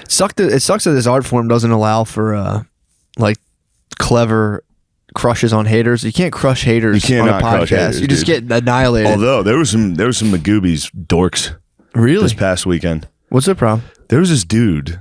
It sucks that this art form doesn't allow for like clever crushes on haters. You can't crush haters on a podcast. Haters, you just dude. get annihilated. Although there was some Magoobies dorks. Really? This past weekend. What's the problem? There was this dude.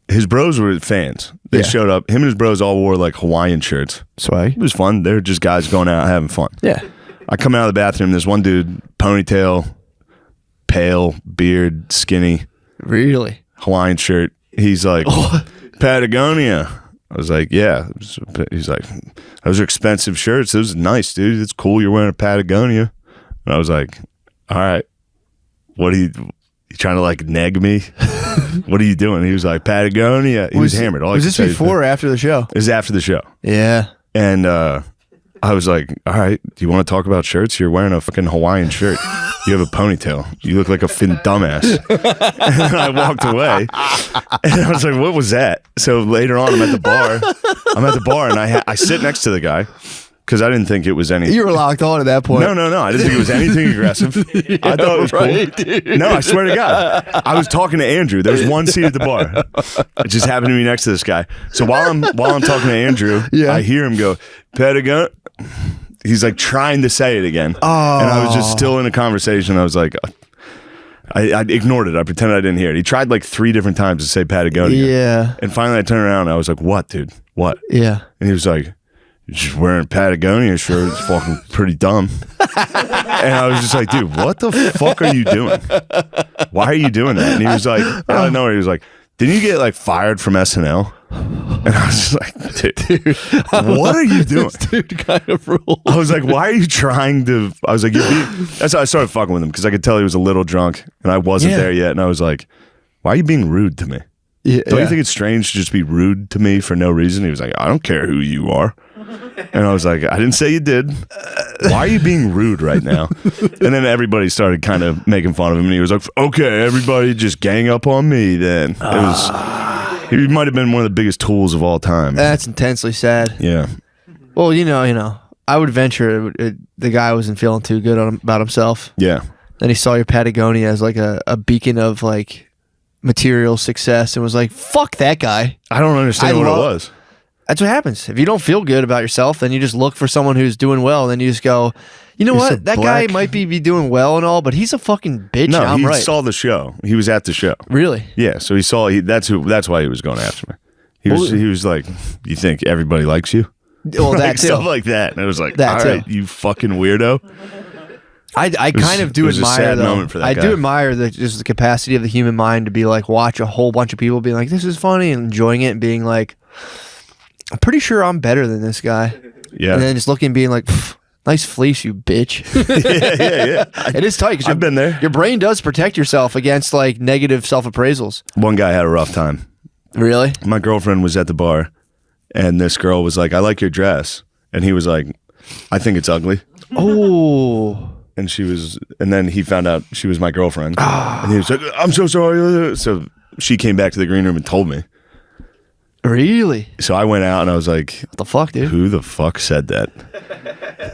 His bros were fans. They showed up. Him and his bros all wore like Hawaiian shirts. Swag. It was fun. They're just guys going out having fun. Yeah. I come out of the bathroom. There's one dude, ponytail, pale, beard, skinny, Really? Hawaiian shirt. He's like, Patagonia. I was like, yeah. He's like, those are expensive shirts. Those are nice, dude. It's cool you're wearing a Patagonia. And I was like, all right. What are you trying to like neg me? What are you doing? He was like, Patagonia. He was hammered. Was this before or after the show? It was after the show. Yeah. And I was like, all right, do you want to talk about shirts? You're wearing a fucking Hawaiian shirt. You have a ponytail. You look like a fin dumbass. And I walked away. And I was like, what was that? So later on, I'm at the bar and I sit next to the guy because I didn't think it was anything. You were locked on at that point. No. I didn't think it was anything aggressive. I thought it was cool. Dude. No, I swear to God. I was talking to Andrew. There was one seat at the bar. It just happened to be next to this guy. So while I'm talking to Andrew, I hear him go, Patagonia. He's like trying to say it again. Oh. And I was just still in a conversation. I was like, I ignored it. I pretended I didn't hear it. He tried like 3 different times to say Patagonia. Yeah. And finally I turned around and I was like, what, dude? What? Yeah. And he was like, you're just wearing a Patagonia shirt. It's fucking pretty dumb. And I was just like, dude, what the fuck are you doing? Why are you doing that? And he was like, out of nowhere, he was like, didn't you get like fired from SNL? And I was just like, dude, what are you doing? This dude kind of rules. I was like, why are you trying to? I was like, that's how I started fucking with him because I could tell he was a little drunk and I wasn't there yet. And I was like, why are you being rude to me? Yeah, Don't you think it's strange to just be rude to me for no reason? He was like, I don't care who you are. And I was like, I didn't say you did. Why are you being rude right now? And then everybody started kind of making fun of him. And he was like, okay, everybody just gang up on me then. He might have been one of the biggest tools of all time. That's intensely sad. Yeah. Well, you know, I would venture the guy wasn't feeling too good about himself. Yeah. Then he saw your Patagonia as like a beacon of like material success and was like, fuck that guy. I don't understand what it was. That's what happens. If you don't feel good about yourself, then you just look for someone who's doing well. And then you just go, you know what? That guy might be doing well and all, but he's a fucking bitch. No, I'm he right. saw the show. He was at the show. Really? Yeah. So he saw. That's why he was going after me. He was like, you think everybody likes you? Well, that too. Stuff like that. And it was like, that all right, you fucking weirdo. I kind of do admire though. Moment for that guy. do admire just the capacity of the human mind to be like watch a whole bunch of people being like, this is funny and enjoying it and being like, I'm pretty sure I'm better than this guy. Yeah. And then just looking and being like, nice fleece, you bitch. yeah. It is tight because I've been there. Your brain does protect yourself against like negative self-appraisals. One guy had a rough time. Really? My girlfriend was at the bar and this girl was like, I like your dress. And he was like, I think it's ugly. Oh. And then he found out she was my girlfriend. And he was like, I'm so sorry. So she came back to the green room and told me. Really? So I went out and I was like, what the fuck, dude? Who the fuck said that?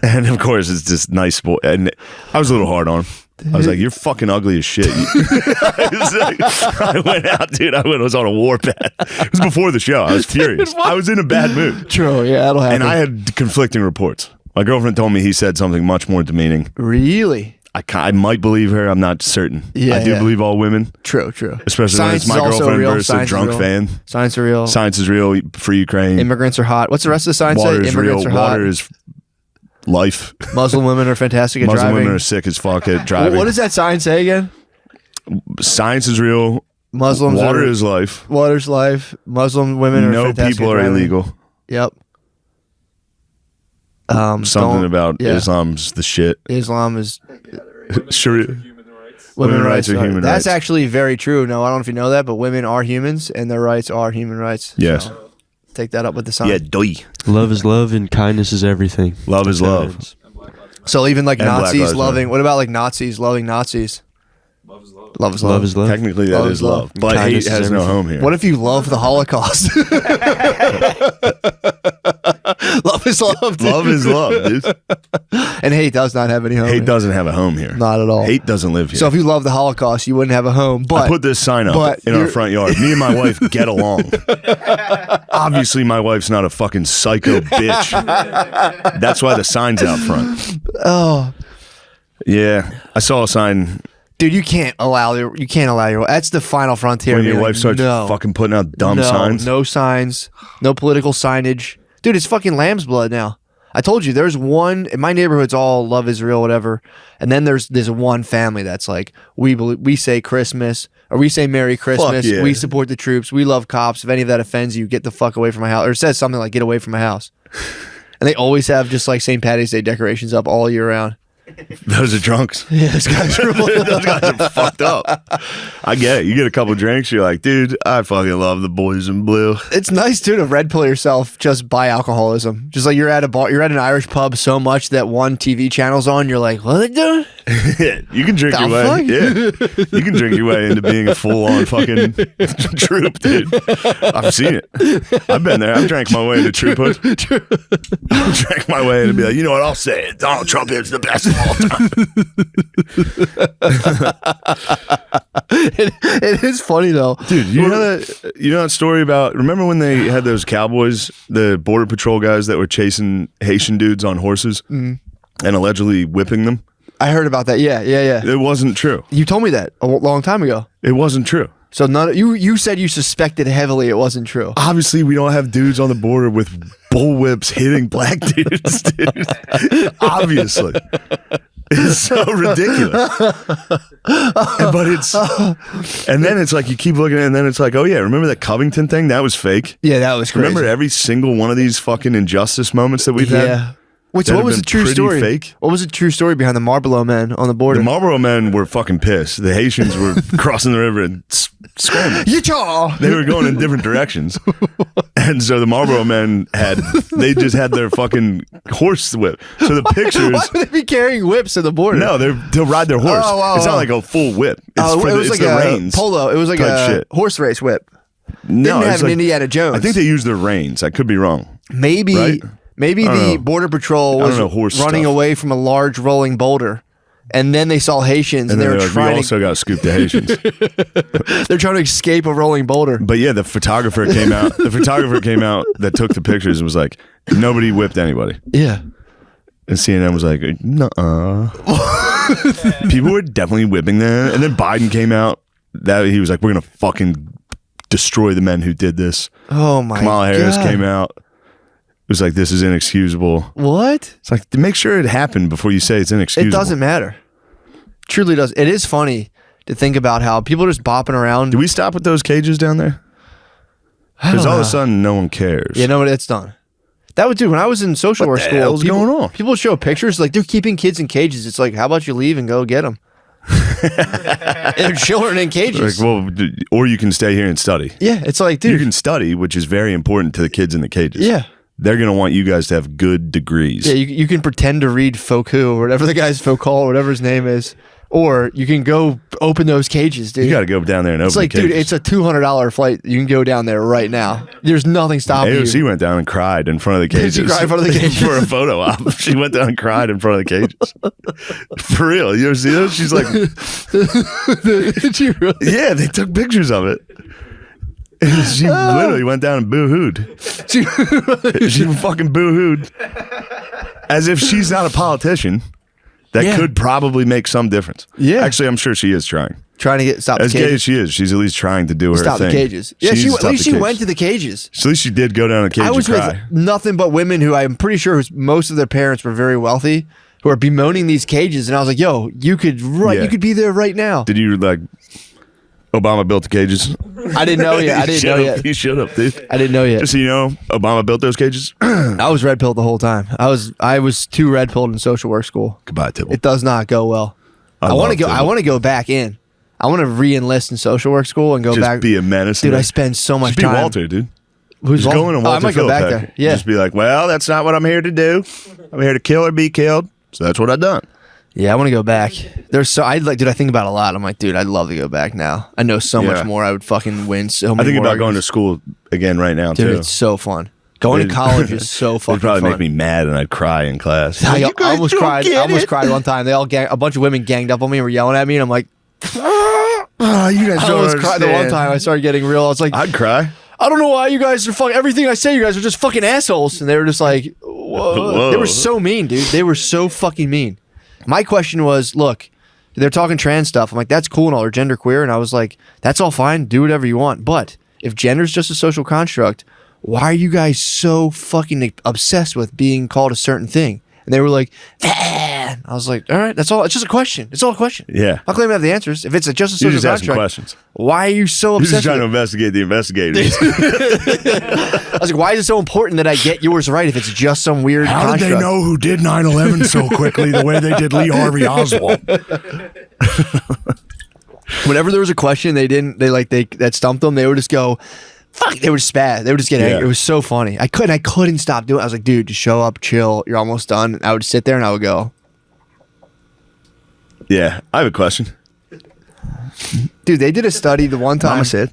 And of course, it's this nice boy. And I was a little hard on him. I was like, you're fucking ugly as shit. I went out, dude. I was on a warpath. It was before the show. I was furious. I was in a bad mood. True, yeah, that'll happen. And I had conflicting reports. My girlfriend told me he said something much more demeaning. Really? I might believe her. I'm not certain. Yeah, I do believe all women. True. Especially when it's my girlfriend versus a drunk fan. Science is real. Science is real for Ukraine. Immigrants are hot. What's the rest of the science Water say? is Immigrants real. are hot. Water is life. Muslim women are fantastic at Muslim driving. women are sick as fuck at driving. What does that science say again? Science is real. Muslims Water is life. Water's life. Muslim women are fantastic. No people are driving. illegal. Yep. Something about Islam's the shit. Islam is Sharia. Women rights are human rights. That's actually very true. No, I don't know if you know that, but women are humans and their rights are human rights. Yes. So take that up with the science. Yeah, doy. Love is love and kindness is everything. Love is love. So even like And Nazis loving, what about like Nazis loving Nazis? Love is love. Love is love. Love is love. Technically, that is love. But hate has no home here. What if you love the Holocaust? Love is love, dude. Love is love, dude. And hate does not have any home. Hate doesn't have a home here. Not at all. Hate doesn't live here. So if you love the Holocaust, you wouldn't have a home. But I put this sign up in our front yard. Me and my wife get along. Obviously, my wife's not a fucking psycho bitch. That's why the sign's out front. Oh, yeah. I saw a sign. dude, you can't allow your. That's the final frontier. When your Being wife starts fucking putting out dumb signs. No signs. No political signage. Dude, it's fucking lamb's blood now. I told you, there's one in my neighborhood. It's all love Israel, whatever. And then there's one family that's like, we say Christmas or we say Merry Christmas. Yeah. We support the troops. We love cops. If any of that offends you, get the fuck away from my house. Or it says something like, get away from my house. And they always have just like St. Patty's Day decorations up all year round. Those are drunks. Yeah, those guys are Those guys are fucked up. I get it. You get a couple drinks, you're like, dude, I fucking love the boys in blue. It's nice too to red pill yourself just by alcoholism. Just like you're at a bar, you're at an Irish pub so much that one TV channel's on, you're like, what are they doing? You can drink your way. Yeah. You can drink your way into being a full on fucking troop, dude. I've seen it. I've been there. I've drank my way into troophood. I've drank my way into be like, you know what, I'll say it. Donald Trump is the best of all time. It is funny though. Dude, you know that story about, remember when they had those cowboys, the border patrol guys that were chasing Haitian dudes on horses and allegedly whipping them? I heard about that. Yeah. It wasn't true. You told me that a long time ago. It wasn't true. So you said you suspected heavily it wasn't true. Obviously, we don't have dudes on the border with bullwhips hitting black dudes, dude. Obviously. It's so ridiculous. But and then it's like you keep looking at it, and then it's like, oh yeah, remember that Covington thing? That was fake. Yeah, that was crazy. Remember every single one of these fucking injustice moments that we've had? Wait, so what was the true story? Fake? What was the true story behind the Marlboro men on the border? The Marlboro men were fucking pissed. The Haitians were crossing the river and screaming. Yicha! They were going in different directions. And so the Marlboro men they just had their fucking horse whip. So the pictures. Why would they be carrying whips at the border? No, they'll ride their horse. It's not like a full whip. It's like the a reins. Polo. It was like a shit. horse race whip. No, Didn't have an Indiana Jones. I think they used their reins. I could be wrong. Maybe. Right? Maybe the border patrol was running away from a large rolling boulder, and then they saw Haitians, and they were like, trying. We also got to scoop the Haitians. They're trying to escape a rolling boulder. But yeah, the photographer came out. The photographer came out that took the pictures and was like, nobody whipped anybody. Yeah. And CNN was like, nuh-uh. People were definitely whipping them. And then Biden came out. That he was like, we're gonna fucking destroy the men who did this. Oh my God. Kamala Harris came out. It was like, this is inexcusable. What? It's like, to make sure it happened before you say it's inexcusable. It doesn't matter. Truly does. It is funny to think about how people are just bopping around. Do we stop with those cages down there? Because all of a sudden, no one cares. You know what? It's done. That would do. When I was in social work school, what's going on? People would show pictures like they're keeping kids in cages. It's like, how about you leave and go get them? They're children in cages. Like, well, or you can stay here and study. Yeah, it's like, dude, you can study, which is very important to the kids in the cages. Yeah. They're going to want you guys to have good degrees. Yeah, you can pretend to read Foucault or whatever the guy's Foucault, whatever his name is. Or you can go open those cages, dude. You got to go down there and open It's like, the cages. dude, it's a $200 flight. You can go down there right now. There's nothing stopping you. AOC went down and cried in front of the cages. She cried in front of the cages? For a photo op. She went down and cried in front of the cages. For real. You ever see those? She's like... Did you really? Yeah, they took pictures of it. And she literally wed down and boo-hooed. She fucking boo-hooed. As if she's not a politician. That could probably make some difference. Yeah. Actually, I'm sure she is trying. Trying to stop the As cages. gay as she is, she's at least trying to do her Stop thing. the cages. Yeah, She needs to at stop least the she cages. went to the cages. So at least she did go down a cage I was and with cry. nothing but women who I'm pretty sure most of their parents were very wealthy, who are bemoaning these cages, and I was like, "Yo, you could be there right now." Did you like Obama built the cages? I didn't know yet. I didn't know yet. You should have, dude. I didn't know yet. Just so you know, Obama built those cages. I was red pilled the whole time. I was too red pilled in social work school. Goodbye, Tibble. It does not go well. I want to go. I want to go back in. I want to re-enlist in social work school and go just back. Be a menace, dude. I spend so much just time. Be Walter, dude. Who's just go in and Walter I might go back there. Yeah. Just be like, well, that's not what I'm here to do. I'm here to kill or be killed. So that's what I've done. Yeah, I want to go back. Dude, I think about it a lot. I'm like, dude, I'd love to go back now. I know so much more. I would fucking win so many I think more about going to arguments. school again right now, Dude, too. it's so fun. Going to college is so fucking They'd probably fun. make me mad and I'd cry in class. I You guys almost don't cried. get I almost it. cried one time. A bunch of women ganged up on me and were yelling at me, and I'm like, Oh, you guys I don't almost cried the one understand. time. I started getting real. I was like, I'd cry. I don't know why you guys are fucking. Everything I say, you guys are just fucking assholes. And they were just like, whoa. They were so mean, dude. They were so fucking mean. My question was, look, they're talking trans stuff. I'm like, that's cool and all. They're genderqueer. And I was like, that's all fine. Do whatever you want. But if gender's just a social construct, why are you guys so fucking obsessed with being called a certain thing? And they were like, I was like, all right, that's all. It's just a question. It's all a question. Yeah. I'm not claiming to have the answers. If it's just a You're social just asking construct, questions. why are you so You're just obsessed trying to with it? investigate the investigators. I was like, why is it so important that I get yours right if it's just some weird How did they construct? know who did 9/11 so quickly the way they did Lee Harvey Oswald? Whenever there was a question that stumped them, they would just go, fuck, they would spaz. They would just get Yeah. angry. It was so funny. I couldn't stop doing it. I was like, dude, just show up, chill, you're almost done. I would sit there and I would go, Yeah, I have a question. dude, they did a study the one time. Mama said.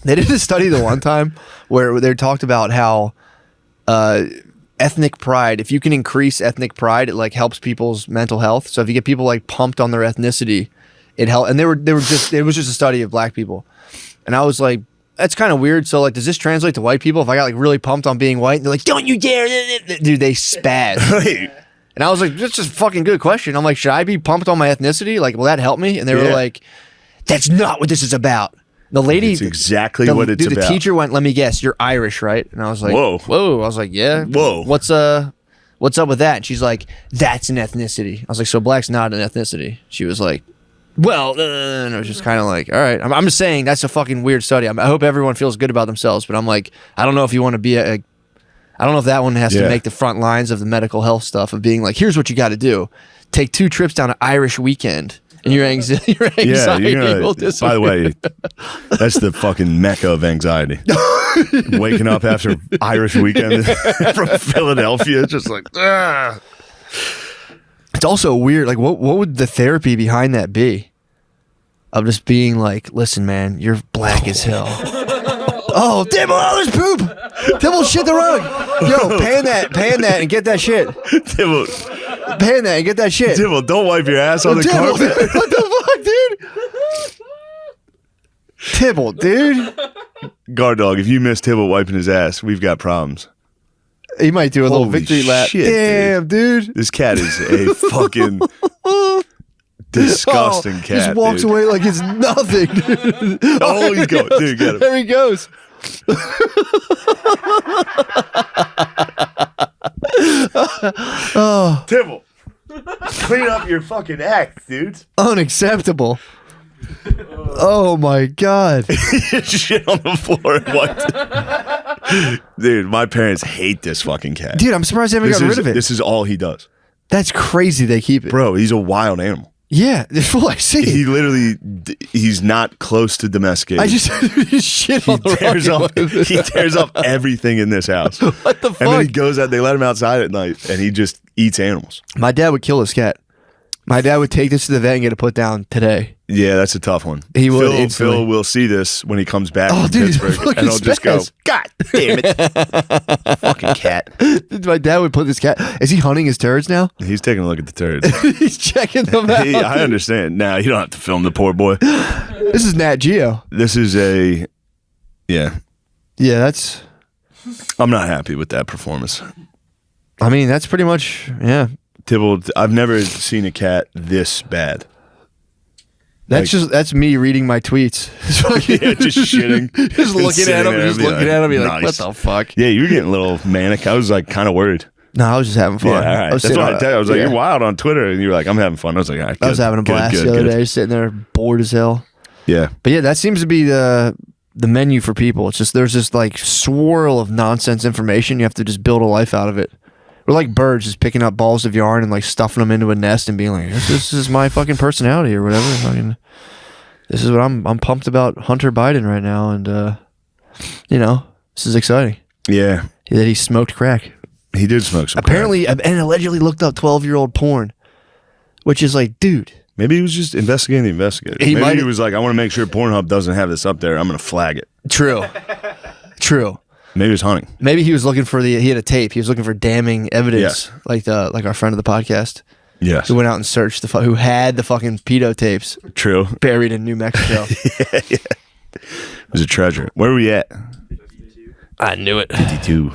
They did a study the one time where they talked about how ethnic pride, if you can increase ethnic pride, it like helps people's mental health. So if you get people like pumped on their ethnicity, it helped. And it was just a study of black people. And I was like, that's kind of weird. So like, does this translate to white people? If I got like really pumped on being white, and they're like, don't you dare. Dude, they spaz. Wait. And I was like, that's just a fucking good question. I'm like, should I be pumped on my ethnicity? Like, will that help me? And they were Yeah. like, that's not what this is the lady, It's exactly what it's dude, about. The teacher went, let me guess, you're Irish, right? And I was like, Whoa. I was like, yeah. Whoa. What's up with that? And she's like, that's an ethnicity. I was like, so black's not an ethnicity. She was like, well, and it was just kind of like, all right. I'm just saying that's a fucking weird study. I hope everyone feels good about themselves, but I'm like, I don't know if you want to be I don't know if that one has to Yeah. make the front lines of the medical health stuff of being like, here's what you got to do. Take 2 trips down to Irish weekend. And your anxiety Yeah, you're will gonna, by the way, that's the fucking mecca of anxiety. Waking up after Irish weekend from Philadelphia, just like, ah. It's also weird. Like, what would the therapy behind that be? Of just being like, listen, man, you're black as hell. Oh, Dibble, there's poop. Dibble, shit the rug. Yo, pan that and get that shit. Dibble, Pan that and get that shit. Dibble, don't wipe your ass on the Dibble, carpet. dude, what the fuck, dude? Tibble, dude. Guard dog, if you miss Tibble wiping his ass, we've got problems. He might do a little Holy victory lap. shit, Damn, dude. This cat is a fucking disgusting cat. Just walks dude. away like it's nothing, dude. Oh, he's going. Dude, get him. There he goes. Oh, Tibble, clean up your fucking act, dude. unacceptable. Oh my god. Shit on the floor and wiped it. Dude, my parents hate this fucking cat. Dude, I'm surprised they haven't got rid of it. This is all he does. That's crazy they keep it. Bro, he's a wild animal. Yeah, well, I see. He literally, he's not close to domesticated. I just shit he on the tears rug. up, he tears up everything in this house. What the fuck? And then he goes out, they let him outside at night, and he just eats animals. My dad would kill his cat. My dad would take this to the vet and get it put down today. Yeah, that's a tough one. He would instantly. Phil will see this when he comes back Oh, from dude, he's a Pittsburgh, fucking and he'll just go, spaz. God damn it. Fucking cat. My dad would put this cat. Is he hunting his turds now? He's taking a look at the turds. He's checking them out. I understand. Now, you don't have to film the poor boy. This is Nat Geo. This is yeah. Yeah, that's. I'm not happy with that performance. I mean, that's pretty much. Yeah, Tibble, I've never seen a cat this bad. that's me reading my tweets. Yeah, just shitting. Just looking at Sitting him, there, just be looking at him, be like, nice. what the fuck? Yeah, you were getting a little manic. I was like kind of worried. No, I was just having fun. Yeah, all right. I was, That's sitting what on- I tell you. I was like, yeah. you're wild on Twitter, and you were like, I'm having fun. I was like, all right, I was good, having a good, blast good, the other good. day, sitting there bored as hell. Yeah, But yeah, that seems to be the menu for people. It's just there's this like swirl of nonsense information. You have to just build a life out of it. We're like birds, just picking up balls of yarn and like stuffing them into a nest and being like, "This is my fucking personality" or whatever. Fucking, this is what I'm pumped about Hunter Biden right now, and this is exciting. yeah. That he smoked crack. He did smoke some. Apparently, and allegedly looked up 12-year-old porn, which is like, dude. Maybe he was just investigating the investigator. He Maybe he was like, I want to make sure Pornhub doesn't have this up there. I'm going to flag it. True. Maybe he was hunting. Maybe he was looking for he had a tape. He was looking for damning evidence, Yes. like our friend of the podcast Yes. who went out and searched who had the fucking pedo tapes True. buried in New Mexico. It was a treasure. Where were we at? I knew it. 52.